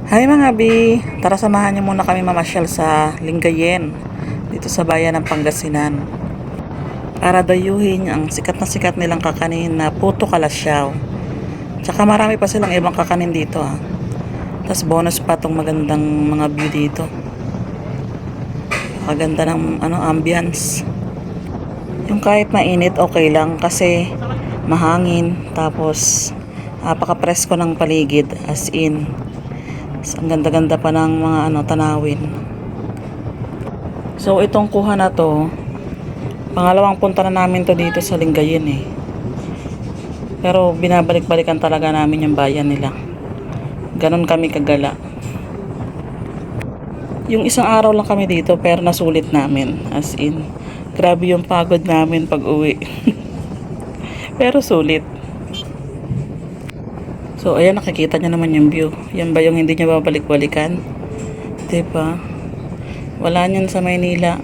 Hi mga bi! Tara samahan niyo muna kami mamasyal sa Lingayen dito sa bayan ng Pangasinan para dayuhin ang sikat nilang kakanin na Puto Kalasyaw. Tsaka marami pa silang ibang kakanin dito Tapos bonus pa tong magandang mga view dito. Maganda ng ambience. Yung kahit mainit okay lang kasi mahangin tapos napaka-presko ng paligid as in. Ang ganda-ganda pa ng mga tanawin. So itong kuha na to, pangalawang punta na namin to dito sa Lingayen Pero binabalik-balikan talaga namin yung bayan nila. Ganon kami kagala. Yung isang araw lang kami dito pero nasulit namin. As in, grabe yung pagod namin pag uwi. Pero sulit. So, ayan, nakikita nyo naman yung view. Yan ba yung hindi nyo babalik-balikan? Diba? Wala nyan sa Maynila.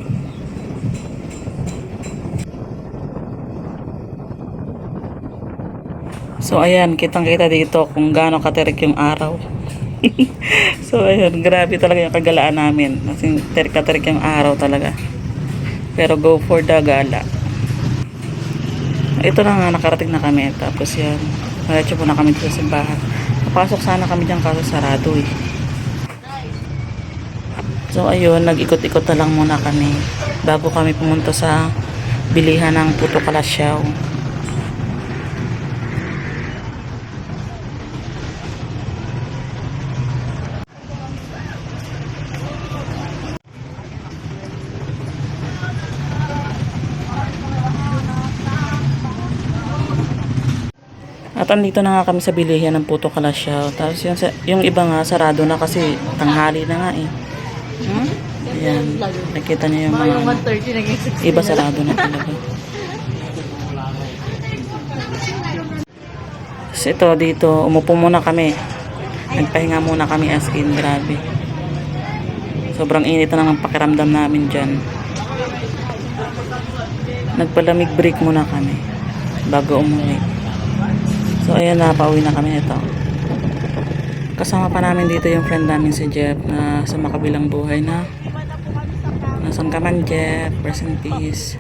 So, ayan, kitang-kita dito kung gaano katirik yung araw. So, ayan, grabe talaga yung kagalaan namin. Kasi tirik yung araw talaga. Pero go for the gala. Ito na nga, nakarating na kami. Tapos yan, diretso po na kami dito sa simbahan. Napasok sana kami dyan kaso sarado So ayun, nag-ikot-ikot na lang muna kami bago kami pumunta sa bilihan ng Puto Kalasyaw. At andito na nga kami sa bilihan ng Puto Kalasyaw. Tapos yung iba nga sarado na kasi tanghali na nga Ayan, nakita niyo yung mga iba sarado na talaga. Tapos ito dito, umupo muna kami. Nagpahinga muna kami as in, grabe. Sobrang init na ng pakiramdam namin dyan. Nagpalamig break muna kami bago umuwi. So ayan na, pauwi na kami ito. Kasama pa namin dito yung friend namin si Jeff na sa makabilang buhay na. Nasaan ka man, Jeff? Rest in peace.